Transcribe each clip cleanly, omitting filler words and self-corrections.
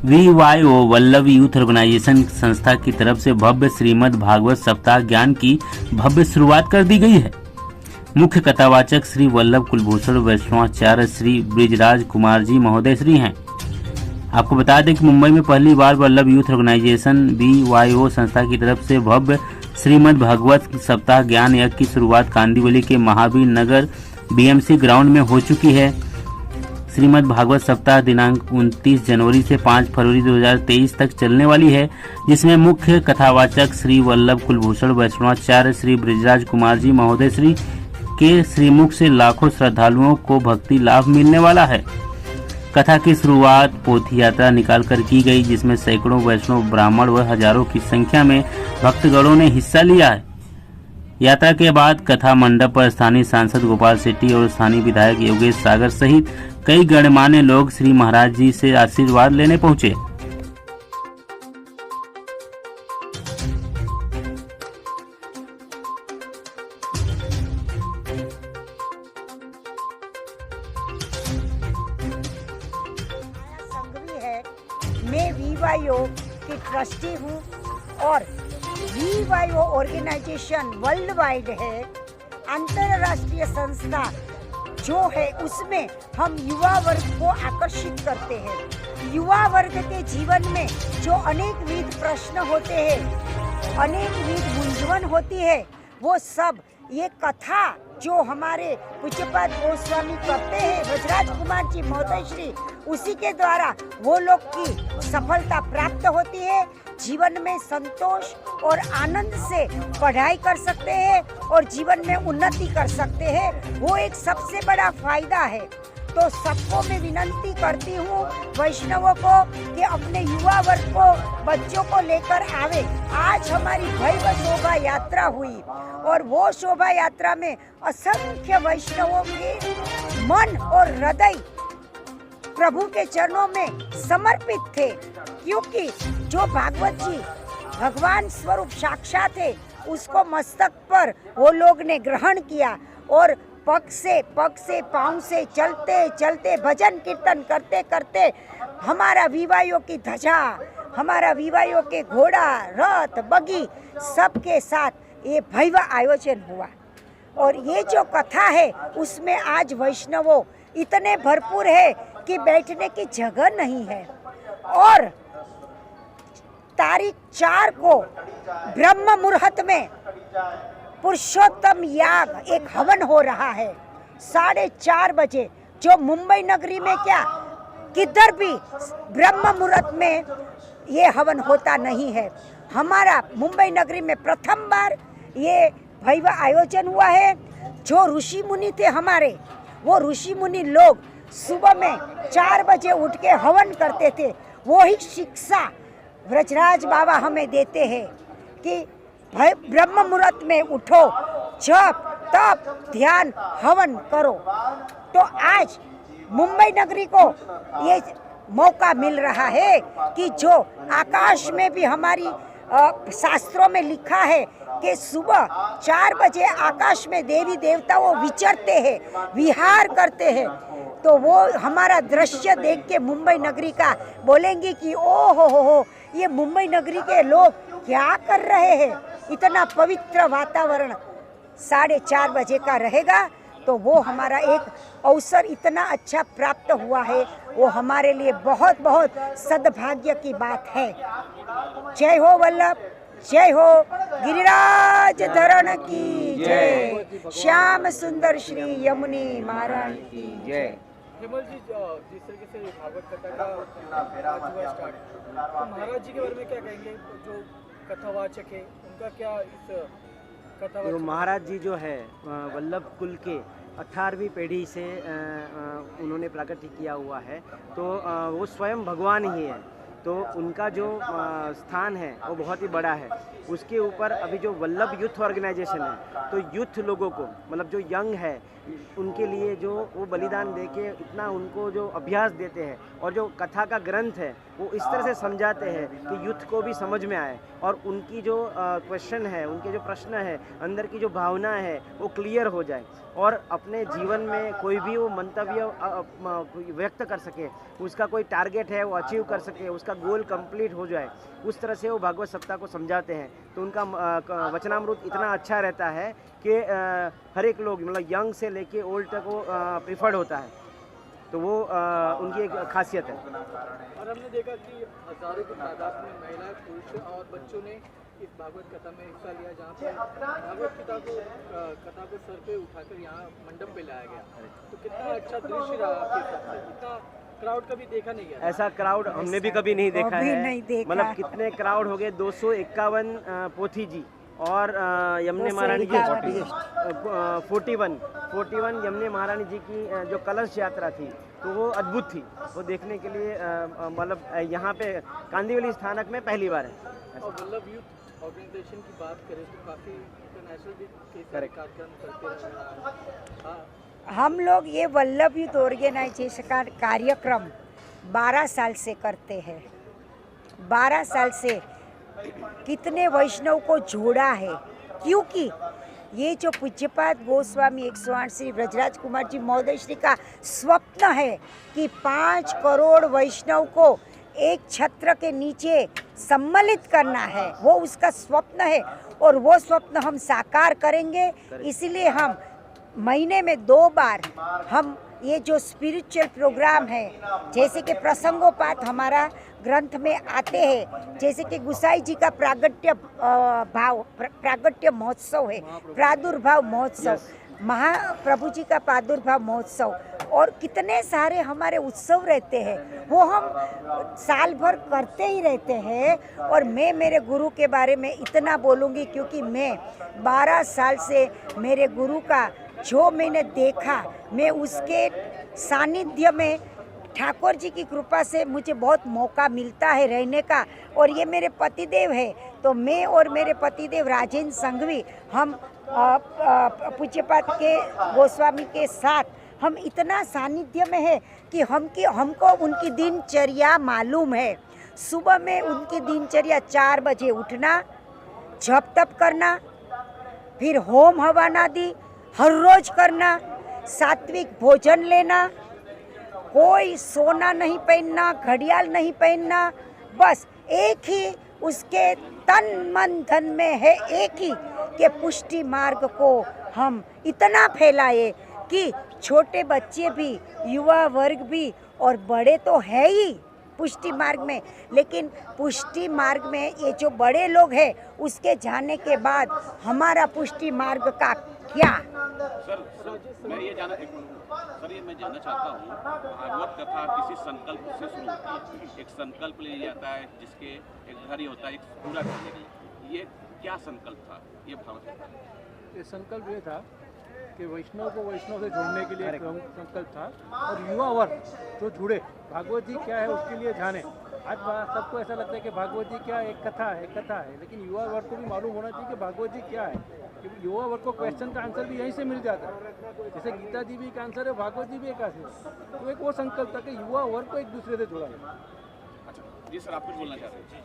VYO Vallabh youth organisation संस्था की तरफ से भव्य श्रीमद् भागवत सप्ताह ज्ञान की भव्य शुरुआत कर दी गई है। मुख्य कथावाचक श्री वल्लभ कुलभूषण वैष्णवाचार्य श्री ब्रिजराज कुमार जी महोदय श्री हैं। आपको बता दें कि मुंबई में पहली बार वल्लभ यूथ ऑर्गेनाइजेशन VYO संस्था की तरफ से भव्य श्रीमद् भागवत सप्ताह ज्ञान यज्ञ की शुरुआत कांदिवली के महावीर नगर BMC ग्राउंड में हो चुकी है। श्रीमद् भागवत सप्ताह दिनांक 29 जनवरी से 5 फरवरी 2023 तक चलने वाली है, जिसमें मुख्य कथावाचक श्री वल्लभ कुलभूषण वैष्णवाचार्य श्री ब्रिजराज कुमार जी महोदय श्री के श्रीमुख से लाखों श्रद्धालुओं को भक्ति लाभ मिलने वाला है। कथा की शुरुआत पोथी यात्रा निकालकर की गई, जिसमें सैकड़ों वैष्णव ब्राह्मण व हजारों की संख्या में भक्तगणों ने हिस्सा लिया है। यात्रा के बाद कथा मंडप पर स्थानीय सांसद गोपाल शेट्टी और स्थानीय विधायक योगेश सागर सहित कई गणमान्य लोग श्री महाराज जी से आशीर्वाद लेने पहुंचे। संघवी है, मैं VYO की ट्रस्टी हूँ और VYO ऑर्गेनाइजेशन वर्ल्ड वाइड है, अंतरराष्ट्रीय संस्था जो है उसमें हम युवा वर्ग को आकर्षित करते हैं। युवा वर्ग के जीवन में जो अनेकविध प्रश्न होते हैं, अनेकविध मूंझवन होती है, वो सब ये कथा जो हमारे पूज्यपाद गोस्वामी करते हैं ब्रिजराज कुमार जी महोदय श्री, उसी के द्वारा वो लोग की सफलता प्राप्त होती है। जीवन में संतोष और आनंद से पढ़ाई कर सकते हैं और जीवन में उन्नति कर सकते हैं, वो एक सबसे बड़ा फायदा है। तो सबको मैं विनंती करती हूँ वैष्णवों को कि अपने युवा वर्ग को, बच्चों को लेकर आवे। आज हमारी भव्य शोभा यात्रा हुई और वो शोभा यात्रा में असंख्य वैष्णवों के मन और हृदय प्रभु के चरणों में समर्पित थे, क्योंकि जो भागवत जी भगवान स्वरूप साक्षात है उसको मस्तक पर वो लोग ने ग्रहण किया और पग से पाँव से चलते चलते भजन कीर्तन करते करते हमारा VYO की ध्वजा, हमारा VYO के घोड़ा, रथ, बगी सबके साथ ये भव्य आयोजन हुआ। और ये जो कथा है उसमें आज वैष्णवों इतने भरपूर है कि बैठने की जगह नहीं है। और तारीख 4 को ब्रह्म मुहूर्त में पुरुषोत्तम याग एक हवन हो रहा है 4:30 बजे, जो मुंबई नगरी में क्या किधर भी ब्रह्म मुहूर्त में ये हवन होता नहीं है। हमारा मुंबई नगरी में प्रथम बार ये भव्य आयोजन हुआ है। जो ऋषि मुनि थे हमारे, वो ऋषि मुनि लोग सुबह में 4 बजे उठ के हवन करते थे। वो ही शिक्षा ब्रजराज बाबा हमें देते हैं कि ब्रह्म मुहूर्त में उठो, जप तप ध्यान हवन करो। तो आज मुंबई नगरी को ये मौका मिल रहा है कि जो आकाश में भी हमारी शास्त्रों में लिखा है कि सुबह 4 बजे आकाश में देवी देवता वो विचरते हैं, विहार करते हैं। तो वो हमारा दृश्य देख के मुंबई नगरी का बोलेंगे कि ओ हो, ये मुंबई नगरी के लोग क्या कर रहे हैं। इतना पवित्र वातावरण 4:30 बजे का रहेगा, तो वो हमारा एक अवसर इतना अच्छा प्राप्त हुआ है, वो हमारे लिए बहुत बहुत सद्भाग्य की बात है। जय हो वल्लभ, जय हो गिरिराज धरण की जय, श्याम सुंदर श्री यमुनी महाराज की जय। हेमल जी, जिस तरीके से भागवत कथा का स्टार्ट, तो महाराज जी के बारे में क्या कहेंगे? जो कथावाचक है उनका क्या इस कथावाचक? तो महाराज जी जो है वल्लभ कुल के 18वीं पीढ़ी से उन्होंने प्राकट्य किया हुआ है, तो वो स्वयं भगवान ही है। तो उनका जो स्थान है वो बहुत ही बड़ा है। उसके ऊपर अभी जो वल्लभ यूथ ऑर्गेनाइजेशन है, तो यूथ लोगों को, मतलब जो यंग है, उनके लिए जो वो बलिदान देके इतना उनको जो अभ्यास देते हैं, और जो कथा का ग्रंथ है वो इस तरह से समझाते हैं कि यूथ को भी समझ में आए और उनकी जो क्वेश्चन है, उनके जो प्रश्न है, अंदर की जो भावना है वो क्लियर हो जाए और अपने जीवन में कोई भी वो मंतव्य व्यक्त कर सके, उसका कोई टारगेट है वो अचीव कर सके, उसका गोल कंप्लीट हो जाए, उस तरह से वो भागवत सप्ताह को समझाते हैं। तो उनका वचनामृत इतना अच्छा रहता है कि हर एक लोग मतलब यंग से लेके ओल्ड तक वो प्रिफर्ड होता है, तो वो उनकी एक खासियत है। और हमने देखा कि हजारों की तादाद में महिलाएं, पुरुष और बच्चों ने इस भागवत कथा में हिस्सा लिया, जहाँ पे भागवत कथा को सर पे उठाकर यहाँ मंडप पे लाया गया। तो कितना अच्छा दृश्य रहा आपके हिसाब से? इतना क्राउड कभी देखा नहीं गया, ऐसा क्राउड हमने भी कभी नहीं देखा कभी है। नहीं देखा। मतलब कितने क्राउड हो गए, 251 पोथी जी और यमुने महारानी जी 41 यमुने महारानी जी की जो कलश यात्रा थी तो वो अद्भुत थी, वो देखने के लिए मतलब यहाँ पे कांदिवली स्थानक में पहली बार है। और वल्लभ यूथ ऑर्गेनाइजेशन की बात करें तो काफ़ी इंटरनेशनल भी कई सारे कार्यक्रम करते रहे हैं। हम लोग ये वल्लभ यूथ ऑर्गेनाइजेशन का कार्यक्रम 12 साल से करते हैं। 12 साल से कितने वैष्णव को जोड़ा है, क्योंकि ये जो पूज्यपाद गोस्वामी 108 श्री ब्रजराज कुमार जी महोदय श्री का स्वप्न है कि 5 करोड़ वैष्णव को एक छत्र के नीचे सम्मिलित करना है, वो उसका स्वप्न है और वो स्वप्न हम साकार करेंगे। इसीलिए हम महीने में 2 बार हम ये जो स्पिरिचुअल प्रोग्राम है, जैसे कि प्रसंगोपात हमारा ग्रंथ में आते हैं, जैसे कि गुसाई जी का प्रागट्य महोत्सव है, प्रादुर्भाव महोत्सव, महाप्रभु जी का प्रादुर्भाव महोत्सव और कितने सारे हमारे उत्सव रहते हैं, वो हम साल भर करते ही रहते हैं। और मैं मेरे गुरु के बारे में इतना बोलूँगी क्योंकि मैं 12 साल से मेरे गुरु का जो मैंने देखा, मैं उसके सानिध्य में ठाकुर जी की कृपा से मुझे बहुत मौका मिलता है रहने का। और ये मेरे पतिदेव है, तो मैं और मेरे पतिदेव राजेंद्र संघवी हम पूज्यपाद के गोस्वामी के साथ हम इतना सानिध्य में है कि हमको उनकी दिनचर्या मालूम है। सुबह में उनकी दिनचर्या 4 बजे उठना, जप तप करना, फिर होम हवनादि हर रोज करना, सात्विक भोजन लेना, कोई सोना नहीं पहनना, घड़ियाल नहीं पहनना, बस एक ही उसके तन मन धन में है एक ही कि पुष्टि मार्ग को हम इतना फैलाए कि छोटे बच्चे भी, युवा वर्ग भी और बड़े तो है ही पुष्टि मार्ग में, लेकिन पुष्टि मार्ग में ये जो बड़े लोग हैं उसके जाने के बाद हमारा पुष्टि मार्ग का क्या। सर मैं ये जानना चाहता हूँ, भागवत कथा किसी संकल्प से शुरू होती है, एक संकल्प ले जाता है जिसके एक घर ही होता है एक पूरा करने के लिए, ये क्या संकल्प था ये भागवत कथा? ये संकल्प ये था कि वैष्णव को वैष्णव से जोड़ने के लिए संकल्प था और युवा वर्ग जो जुड़े, भागवत जी क्या है उसके लिए जाने। आज सबको ऐसा लगता है कि भागवत जी क्या एक कथा है, लेकिन युवा वर्ग को भी मालूम होना चाहिए कि भागवत जी क्या है, क्योंकि युवा वर्ग को क्वेश्चन का आंसर भी यहीं से मिल जाता है। जैसे गीता जी भी एक आंसर है, भागवत जी भी एक आंसर है, तो एक वो संकल्प था कि युवा वर्ग को एक दूसरे से जोड़ा जाए। अच्छा जी सर, आप कुछ बोलना चाहते हैं?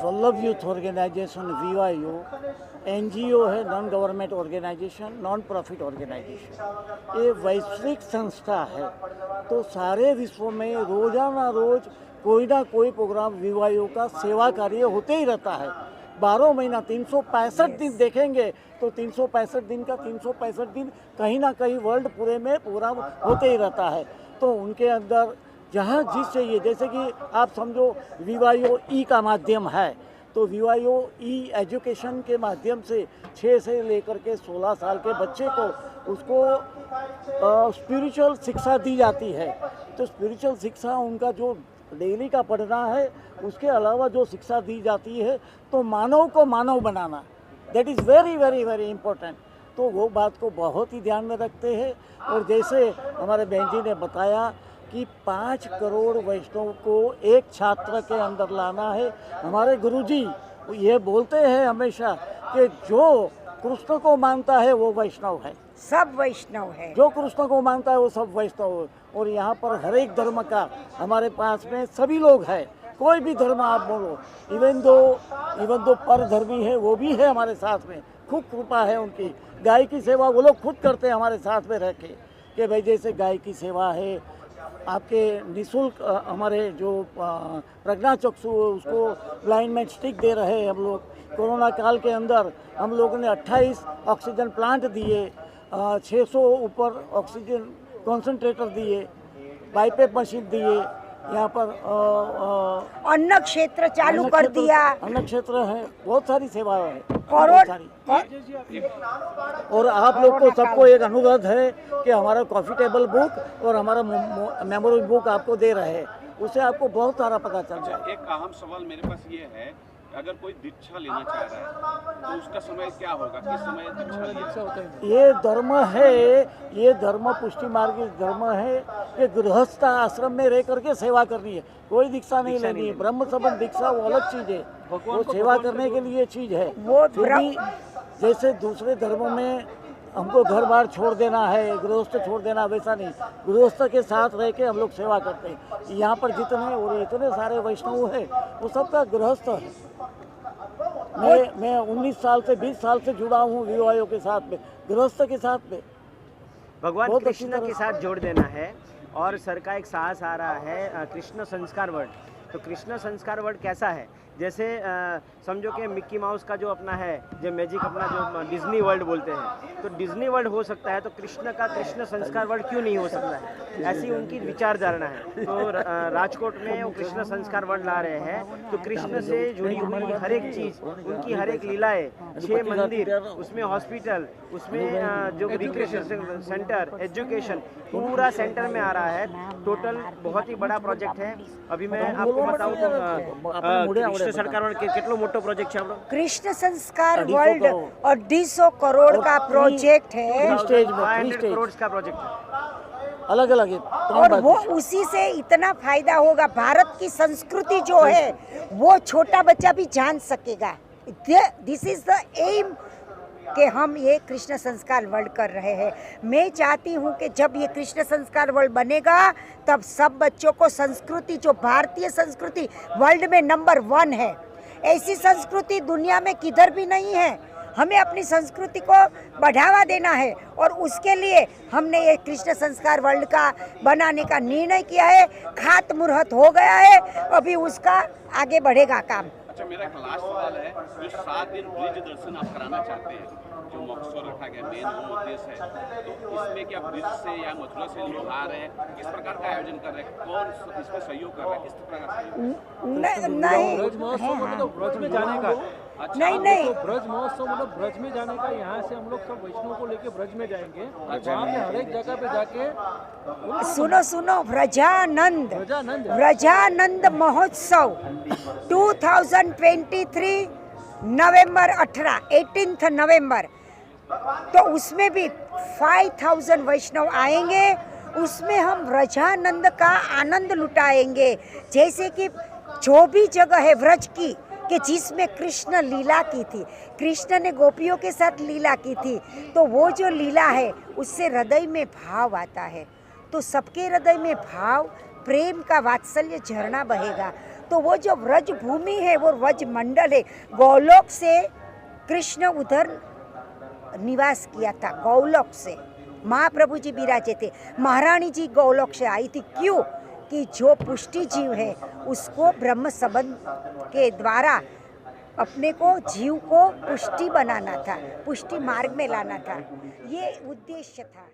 Vallabh youth organization VYO NGO है, non government organization, non profit organization. ये वैश्विक संस्था है, तो सारे विश्व में रोजाना रोज कोई ना कोई प्रोग्राम VYO का सेवा कार्य होते ही रहता है। 12 महीना 365 दिन देखेंगे तो 365 दिन का 365 दिन कहीं ना कहीं वर्ल्ड पूरे में प्रोग्राम होते ही रहता है। तो उनके अंदर जहाँ जिस चाहिए, जैसे कि आप समझो VYO E का माध्यम है, तो VYO E एजुकेशन के माध्यम से 6 से लेकर के 16 साल के बच्चे को उसको स्पिरिचुअल शिक्षा दी जाती है। तो स्पिरिचुअल शिक्षा उनका जो डेली का पढ़ना है, उसके अलावा जो शिक्षा दी जाती है तो मानव को मानव बनाना, that is very very very important. तो वो बात को बहुत ही ध्यान में रखते हैं। और जैसे हमारे बहन जी ने बताया कि 5 करोड़ वैष्णव को एक छात्र के अंदर लाना है। हमारे गुरुजी ये बोलते हैं हमेशा कि जो कृष्ण को मानता है वो वैष्णव है, सब वैष्णव है। जो कृष्ण को मानता है वो सब वैष्णव है। और यहाँ पर हर एक धर्म का हमारे पास में सभी लोग हैं, कोई भी धर्म आप बोलो, इवन दो पर धर्मी है वो भी है हमारे साथ में। खूब कृपा है उनकी। गाय की सेवा वो लोग खुद करते हैं हमारे साथ में रह के, कि भाई जैसे गाय की सेवा है, आपके निःशुल्क हमारे जो प्रज्ञाचक्षु उसको अलाइनमेंट स्टिक दे रहे हैं हम लोग। कोरोना काल के अंदर हम लोगों ने 28 ऑक्सीजन प्लांट दिए, 600 ऊपर ऑक्सीजन कॉन्सेंट्रेटर दिए, पाइपें मशीन दिए। यहाँ पर अन्न क्षेत्र चालू कर दिया। अन्न क्षेत्र है, बहुत सारी सेवाएं हैं, करोड़ बहुत सारी। और आप लोग को सबको एक अनुरोध है कि हमारा कॉफी टेबल बुक और हमारा मेमोरी बुक आपको दे रहे हैं, उससे आपको बहुत सारा पता चल जाए। एक अहम सवाल मेरे पास ये है, अगर कोई दीक्षा लेना चाह रहा है तो उसका समय क्या होगा, किस समय दीक्षा लिया? ये धर्म है, ये धर्म पुष्टि मार्ग धर्म है कि गृहस्थ आश्रम में रह करके सेवा करनी है, कोई दीक्षा नहीं लेनी है। ब्रह्म संबंध दीक्षा वो अलग चीज है, वो सेवा करने के लिए चीज है। वो फिर भी जैसे दूसरे धर्मों में हमको घर बार छोड़ देना है, गृहस्थ छोड़ देना, वैसा नहीं। गृहस्थ के साथ रह के हम लोग सेवा करते हैं। यहाँ पर जितने और इतने सारे वैष्णव हैं वो सबका गृहस्थ है। मैं 19 साल से 20 साल से जुड़ा हूँ विवाहों के साथ में, गृहस्थ के साथ में। भगवान कृष्ण के साथ जोड़ देना है। और सर का एक साहस आ रहा है कृष्ण संस्कार वर्ल्ड। तो कृष्ण संस्कार वर्ल्ड कैसा है, जैसे समझो कि मिक्की माउस का जो अपना है, जो मैजिक अपना जो डिज्नी वर्ल्ड बोलते हैं, तो डिज्नी वर्ल्ड हो सकता है, तो कृष्ण का कृष्ण संस्कार वर्ल्ड क्यों नहीं हो सकता है? ऐसी उनकी विचारधारणा है। तो राजकोट में वो कृष्ण संस्कार वर्ल्ड ला रहे हैं। तो कृष्ण से जुड़ी हुई हर एक चीज़, उनकी हर एक लीलाएं, 6 मंदिर, उसमें हॉस्पिटल, उसमें जो रिक्रिएशन सेंटर, एजुकेशन, पूरा सेंटर में आ रहा है। टोटल बहुत ही बड़ा प्रोजेक्ट है। अभी मैं आपको बताऊँ तो कृष्ण संस्कार वर्ल्ड કેટલો મોટો પ્રોજેક્ટ છે આપણો? कृष्ण संस्कार वर्ल्ड और 250 करोड़ का प्रोजेक्ट है, 500 करोड़ का प्रोजेक्ट है। अलग अलग है। और वो उसी से इतना फायदा होगा। भारत की संस्कृति जो है वो छोटा बच्चा भी जान सकेगा। दिस इज द एम कि हम ये कृष्ण संस्कार वर्ल्ड कर रहे हैं। मैं चाहती हूँ कि जब ये कृष्ण संस्कार वर्ल्ड बनेगा तब सब बच्चों को संस्कृति, जो भारतीय संस्कृति वर्ल्ड में नंबर 1 है, ऐसी संस्कृति दुनिया में किधर भी नहीं है। हमें अपनी संस्कृति को बढ़ावा देना है और उसके लिए हमने ये कृष्ण संस्कार वर्ल्ड का बनाने का निर्णय किया है। खातमुहूर्त हो गया है, अभी उसका आगे बढ़ेगा काम। अच्छा, मेरा एक लास्ट सवाल है, जो 7 दिन ब्रिज दर्शन आप कराना चाहते हैं, जो मकसद रखा गया, मेन वो उद्देश्य है, तो इसमें क्या ब्रिज से या मथुरा से लोग आ रहे हैं, किस प्रकार का आयोजन कर रहे हैं, कौन इसमें सहयोग कर रहा है, किस प्रकार का सहयोग? नहीं ब्रज महोत्सव मतलब ब्रज में जाने का। अच्छा, नहीं तो ब्रज महोत्सव मतलब ब्रज में जाने का। यहाँ से हम लोग सब वैष्णव को लेके ब्रज में जाएंगे, वहाँ पे हर एक जगह पे जाके सुनो व्रजानंद महोत्सव 2023 नवंबर 18 नवंबर, तो उसमें भी 5000 वैष्णव आएंगे। उसमें हम व्रजानंद का आनंद लुटाएंगे। जैसे कि जो भी जगह है व्रज की कि जिसमें कृष्ण लीला की थी, कृष्ण ने गोपियों के साथ लीला की थी, तो वो जो लीला है उससे हृदय में भाव आता है। तो सबके हृदय में भाव, प्रेम का वात्सल्य झरना बहेगा। तो वो जो व्रज भूमि है, वो व्रज मंडल है। गौलोक से कृष्ण उधर निवास किया था, गौलोक से महाप्रभु जी विराजे थे। महारानी जी गौलोक से आई थी। क्यों? कि जो पुष्टि जीव है उसको ब्रह्म संबंध के द्वारा अपने को, जीव को पुष्टि बनाना था, पुष्टि मार्ग में लाना था, ये उद्देश्य था।